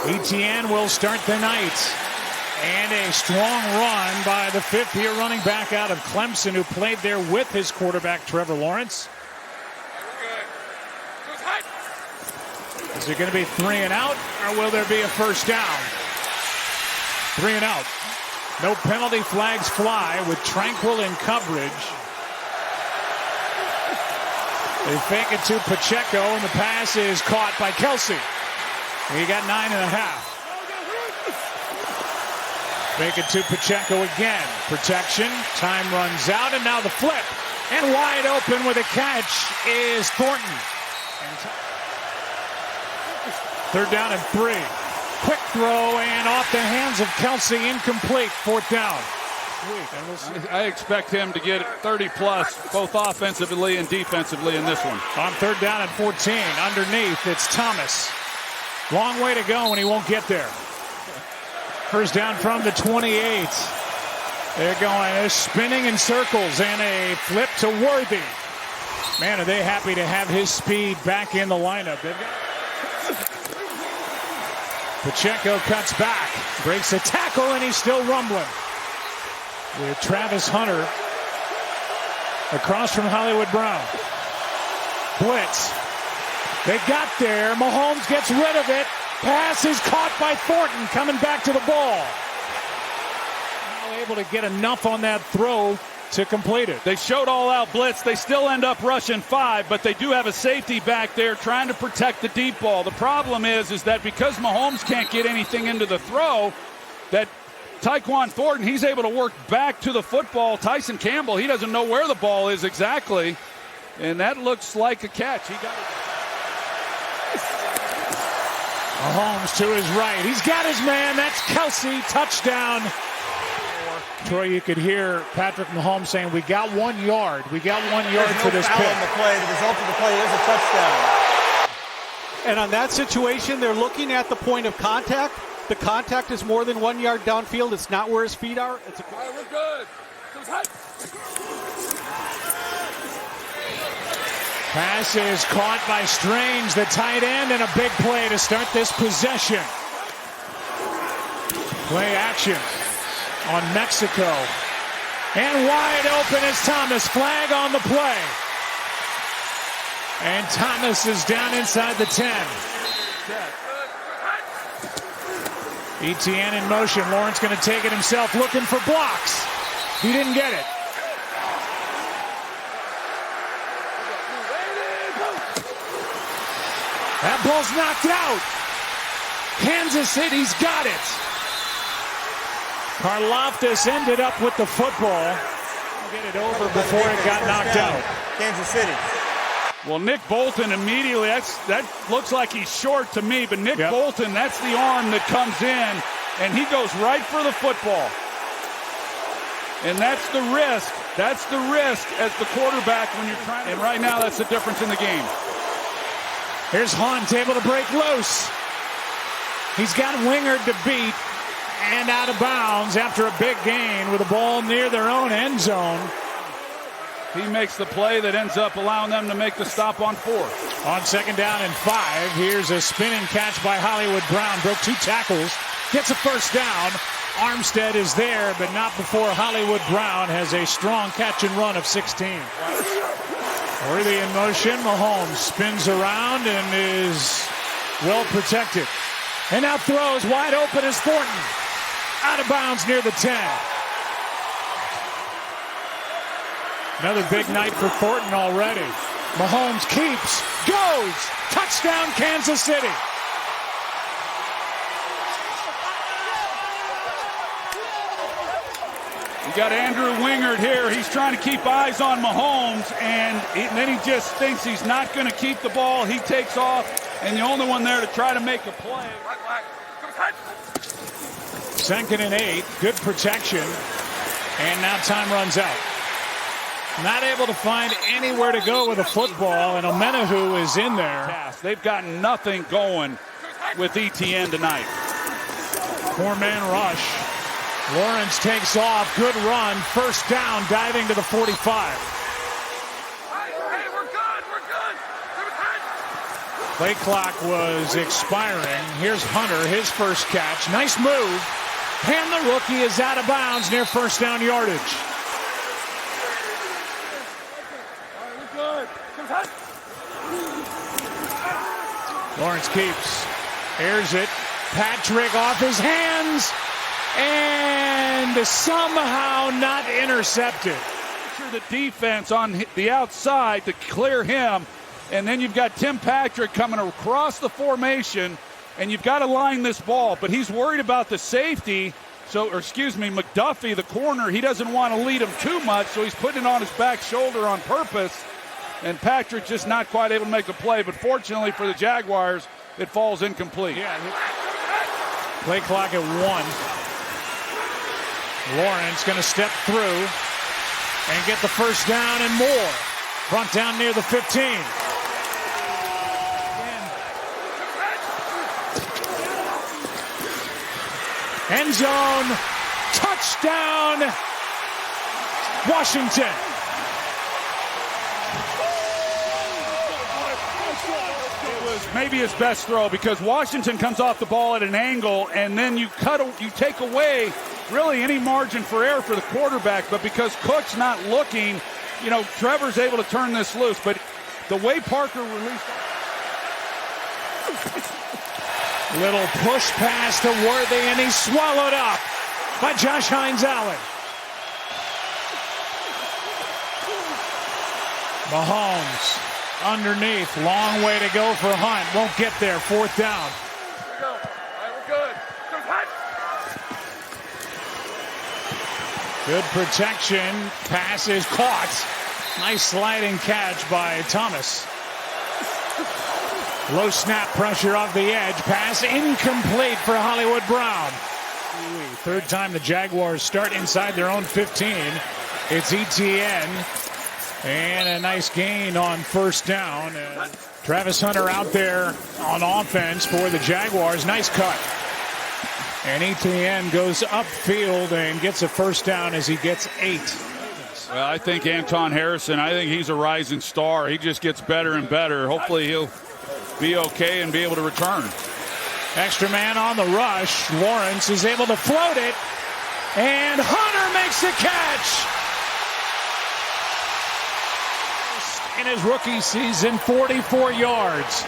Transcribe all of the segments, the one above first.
Etienne will start the night. And a strong run by the fifth-year running back out of Clemson, who played there with his quarterback, Trevor Lawrence. Is it going to be 3 and out, or will there be a first down? 3 and out. No penalty flags fly with Tranquil in coverage. They fake it to Pacheco, and the pass is caught by Kelsey. He got 9.5. Fake it to Pacheco again. Protection. Time runs out, and now the flip. And wide open with a catch is Thornton. Third down and 3. Quick throw and off the hands of Kelsey. Incomplete. Fourth down. I expect him to get 30-plus, both offensively and defensively in this one. On third down and 14. Underneath, it's Thomas. Long way to go, and he won't get there. First down from the 28. They're going, they're spinning in circles, and a flip to Worthy. Man, are they happy to have his speed back in the lineup. They've got... Pacheco cuts back, breaks a tackle, and he's still rumbling. With Travis Hunter across from Hollywood Brown. Blitz. They got there. Mahomes gets rid of it. Pass is caught by Thornton, coming back to the ball. Now able to get enough on that throw to complete it. They showed all-out blitz. They still end up rushing 5, but they do have a safety back there trying to protect the deep ball. The problem is that because Mahomes can't get anything into the throw, that Tyquan Thornton, he's able to work back to the football. Tyson Campbell, he doesn't know where the ball is exactly, and that looks like a catch. He got it. Mahomes to his right. He's got his man. That's Kelsey. Touchdown. Troy, you could hear Patrick Mahomes saying, we got 1 yard. We got 1 yard for this pick. On the play. The result of the play is a touchdown. And on that situation, they're looking at the point of contact. The contact is more than 1 yard downfield. It's not where his feet are. It's all right, we're good. Pass is caught by Strange, the tight end, and a big play to start this possession. Play action on Mexico. And wide open is Thomas. Flag on the play. And Thomas is down inside the 10. Etienne in motion. Lawrence going to take it himself, looking for blocks. He didn't get it. That ball's knocked out. Kansas City's got it. Karlaftis ended up with the football. Get it over before it got knocked out. Kansas City. Well, Nick Bolton immediately, that looks like he's short to me, but Nick Bolton, that's the arm that comes in, and he goes right for the football. And that's the risk. That's the risk as the quarterback when you're trying. And right now, that's the difference in the game. Here's Hunt able to break loose. He's got Wingard to beat and out of bounds after a big gain with the ball near their own end zone. He makes the play that ends up allowing them to make the stop on 4. On second down and 5, here's a spinning catch by Hollywood Brown. Broke 2 tackles, gets a first down. Armstead is there, but not before Hollywood Brown has a strong catch and run of 16. Worthy in motion. Mahomes spins around and is well protected. And now throws wide open as Thornton. Out of bounds near the 10. Another big night for Thornton already. Mahomes keeps, goes. Touchdown Kansas City. You got Andrew Wingard here. He's trying to keep eyes on Mahomes, and then he just thinks he's not going to keep the ball. He takes off, and the only one there to try to make a play. Second and 8. Good protection. And now time runs out. Not able to find anywhere to go with the football, and Omenahu is in there. They've got nothing going with Etienne tonight. 4-man rush. Lawrence takes off. Good run. First down, diving to the 45. Play clock was expiring. Here's Hunter, his first catch. Nice move. And the rookie is out of bounds near first down yardage. Lawrence keeps. Airs it. Patrick off his hands. And somehow not intercepted. The defense on the outside to clear him. And then you've got Tim Patrick coming across the formation. And you've got to line this ball. But he's worried about the safety. McDuffie, the corner. He doesn't want to lead him too much. So he's putting it on his back shoulder on purpose. And Patrick just not quite able to make the play. But fortunately for the Jaguars, it falls incomplete. Yeah. Play clock at 1. Lawrence going to step through and get the first down and more. Front down near the 15. End zone. Touchdown. Washington. Maybe his best throw because Washington comes off the ball at an angle and then you take away really any margin for error for the quarterback, but because Cook's not looking, Trevor's able to turn this loose. But the way Parker released, little push pass to Worthy and he's swallowed up by Josh Hines-Allen. Mahomes underneath, long way to go for Hunt. Won't get there. Fourth down. Here we go. All right, we're good. Good protection. Pass is caught. Nice sliding catch by Thomas. Low snap pressure off the edge. Pass incomplete for Hollywood Brown. Third time the Jaguars start inside their own 15. It's Etienne. And a nice gain on first down. Travis Hunter out there on offense for the Jaguars. Nice cut. And Etienne goes upfield and gets a first down as he gets 8. Well, I think Anton Harrison, I think he's a rising star. He just gets better and better. Hopefully he'll be okay and be able to return. Extra man on the rush. Lawrence is able to float it. And Hunter makes the catch. In his rookie season, 44 yards.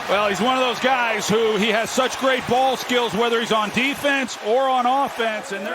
Well, he's one of those guys who he has such great ball skills, whether he's on defense or on offense. And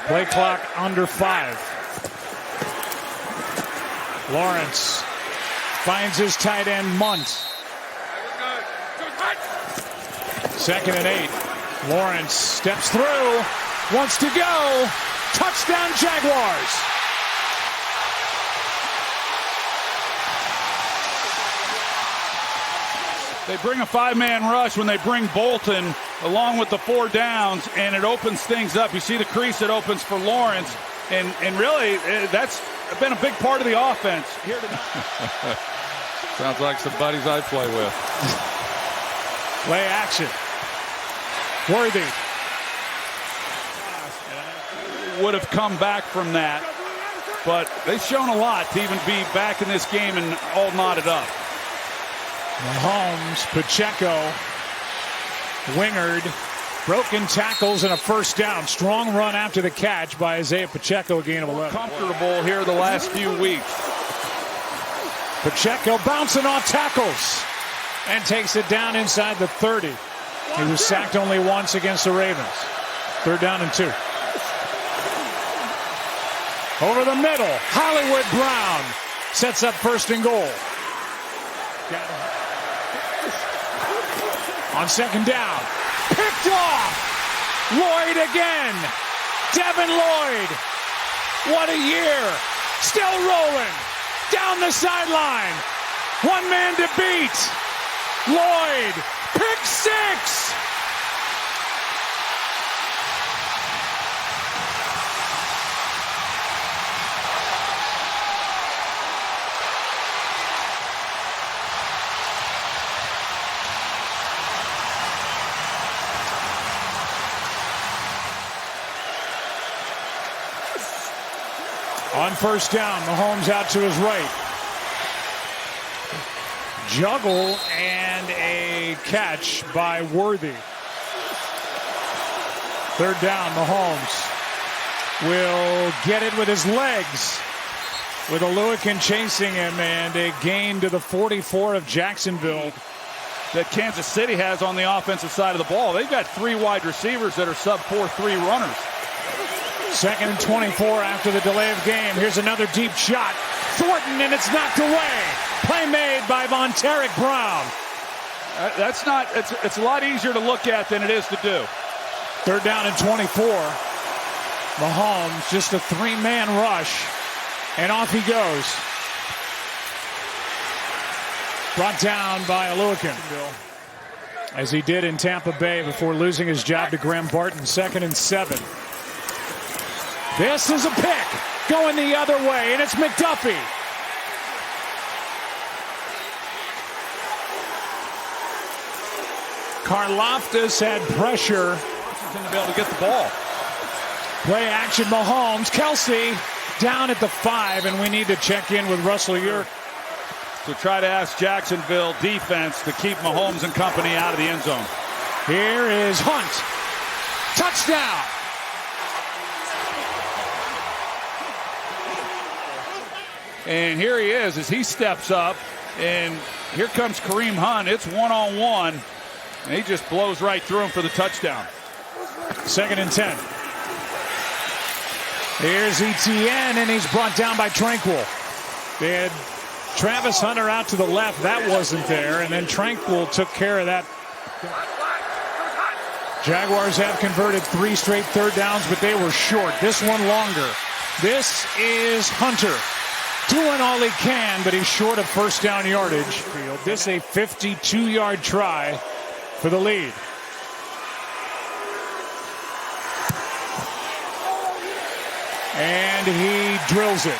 play clock under 5. Lawrence finds his tight end Munt. Second and 8. Lawrence steps through, wants to go. Touchdown Jaguars. They bring a 5-man rush when they bring Bolton along with the 4 downs, and it opens things up. You see the crease that opens for Lawrence, and really that's been a big part of the offense here tonight. Sounds like some buddies I play with. Play action. Worthy. Would have come back from that, but they've shown a lot to even be back in this game and all knotted up. Mahomes, Pacheco, Wingard, broken tackles and a first down. Strong run after the catch by Isaiah Pacheco, a gain of 11. Comfortable here the last few weeks. Pacheco bouncing off tackles and takes it down inside the 30. He was sacked only once against the Ravens. Third down and 2. Over the middle, Hollywood Brown sets up first and goal. On second down, picked off. Lloyd again. Devin Lloyd. What a year. Still rolling. Down the sideline. One man to beat. Lloyd. Pick 6. On first down, Mahomes out to his right. Juggle and a catch by Worthy. Third down, Mahomes will get it with his legs, with Oluwakin chasing him, and a gain to the 44 of Jacksonville. That Kansas City has on the offensive side of the ball. They've got 3 wide receivers that are sub 4.3 runners. 2nd and 24 after the delay of game. Here's another deep shot. Thornton, and it's knocked away. Play made by Vonteric Brown. It's a lot easier to look at than it is to do. 3rd down and 24. Mahomes, just a 3-man rush, and off he goes. Brought down by Oluwakin, as he did in Tampa Bay before losing his job to Graham Barton. 2nd and 7. This is a pick going the other way, and it's McDuffie. Karlaftis had pressure. Washington to be able to get the ball. Play action, Mahomes. Kelsey down at the 5, and we need to check in with Russell Yerk To try to ask Jacksonville defense to keep Mahomes and company out of the end zone. Here is Hunt. Touchdown. And here he is as he steps up, and here comes Kareem Hunt. It's one-on-one, and he just blows right through him for the touchdown. 2nd and 10. Here's Etienne, and he's brought down by Tranquil. They had Travis Hunter out to the left. That wasn't there, and then Tranquil took care of that. Jaguars have converted 3 straight 3rd downs, but they were short. This one longer. This is Hunter doing all he can, but he's short of 1st down yardage. This a 52-yard try for the lead. And he drills it.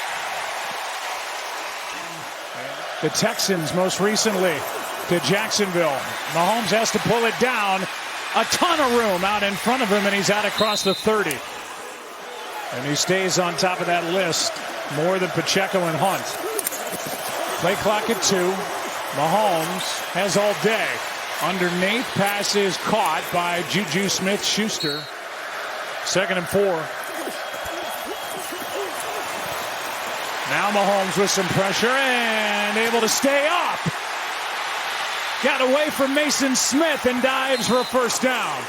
The Texans most recently to Jacksonville. Mahomes has to pull it down. A ton of room out in front of him, and he's out across the 30. And he stays on top of that list more than Pacheco and Hunt. Play clock at 2. Mahomes has all day. Underneath, pass is caught by Juju Smith-Schuster. 2nd and 4. Now Mahomes with some pressure and able to stay up. Got away from Mason Smith and dives for a 1st down.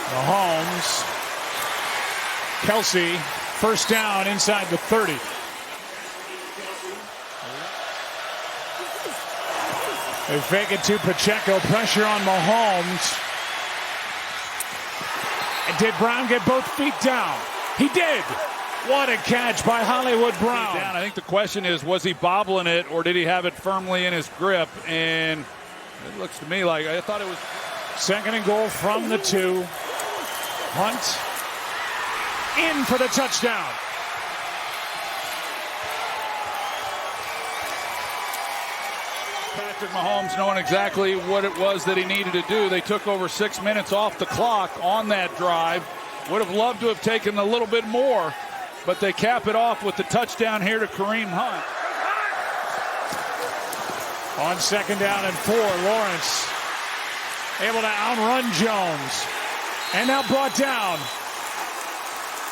Mahomes. Kelsey, 1st down inside the 30. They fake it to Pacheco. Pressure on Mahomes. And did Brown get both feet down? He did. What a catch by Hollywood Brown. I think the question is, was he bobbling it or did he have it firmly in his grip? And it looks to me like I thought it was. 2nd and goal from the 2. Hunt in for the touchdown. Patrick Mahomes knowing exactly what it was that he needed to do. They took over 6 minutes off the clock on that drive. Would have loved to have taken a little bit more, but they cap it off with the touchdown here to Kareem Hunt. On 2nd down and 4, Lawrence able to outrun Jones. And now brought down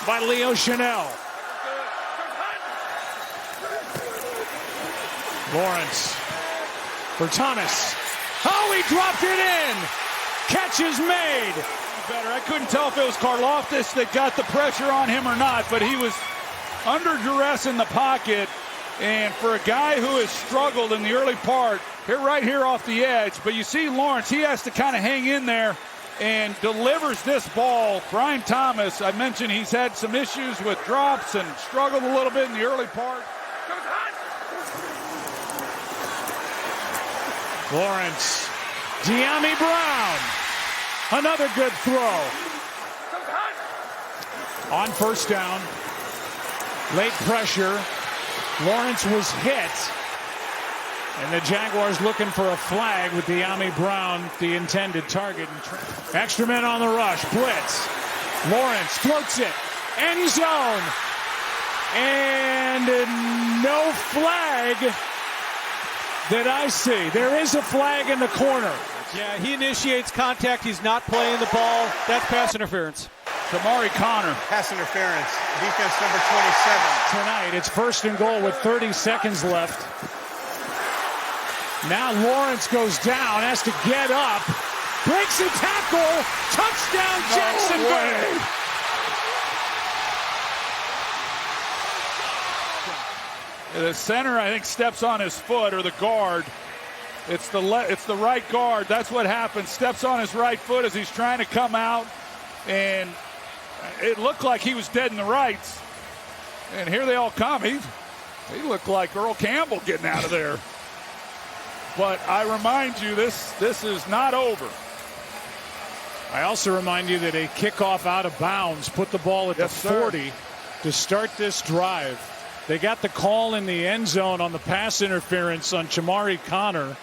by Leo Chanel. Lawrence for Thomas. Oh, he dropped it in. Catch is made. Better. I couldn't tell if it was Karlaftis that got the pressure on him or not, but he was under duress in the pocket. And for a guy who has struggled in the early part, right here off the edge, but you see Lawrence, he has to kind of hang in there and delivers this ball. Brian Thomas, I mentioned he's had some issues with drops and struggled a little bit in the early part. Lawrence, De'Ami Brown, another good throw. On 1st down, late pressure. Lawrence was hit, and the Jaguars looking for a flag with De'Ami Brown, the intended target. Extra men on the rush, blitz. Lawrence floats it, end zone, and no flag that I see. There is a flag in the corner. Yeah, he initiates contact. He's not playing the ball. That's pass interference. Kamari Connor. Pass interference. Defense number 27. Tonight, it's 1st and goal with 30 seconds left. Now Lawrence goes down, has to get up. Breaks a tackle. Touchdown, Jacksonville. The center, I think, steps on his foot, or the guard. It's the right guard. That's what happens. Steps on his right foot as he's trying to come out, and it looked like he was dead in the rights. And here they all come. He looked like Earl Campbell getting out of there. But I remind you, this is not over. I also remind you that a kickoff out of bounds put the ball at the 40 to start this drive. They got the call in the end zone on the pass interference on Kamari Connor.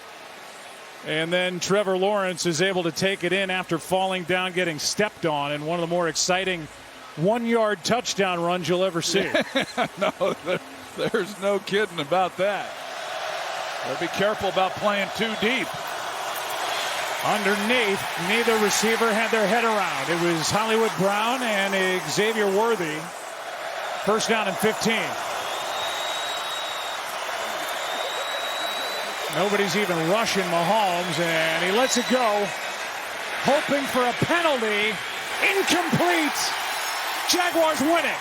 And then Trevor Lawrence is able to take it in after falling down, getting stepped on, in one of the more exciting 1-yard touchdown runs you'll ever see. No, there's no kidding about that. Be careful about playing too deep. Underneath, neither receiver had their head around. It was Hollywood Brown and Xavier Worthy. 1st down and 15. Nobody's even rushing Mahomes, and he lets it go, hoping for a penalty. Incomplete. Jaguars win it.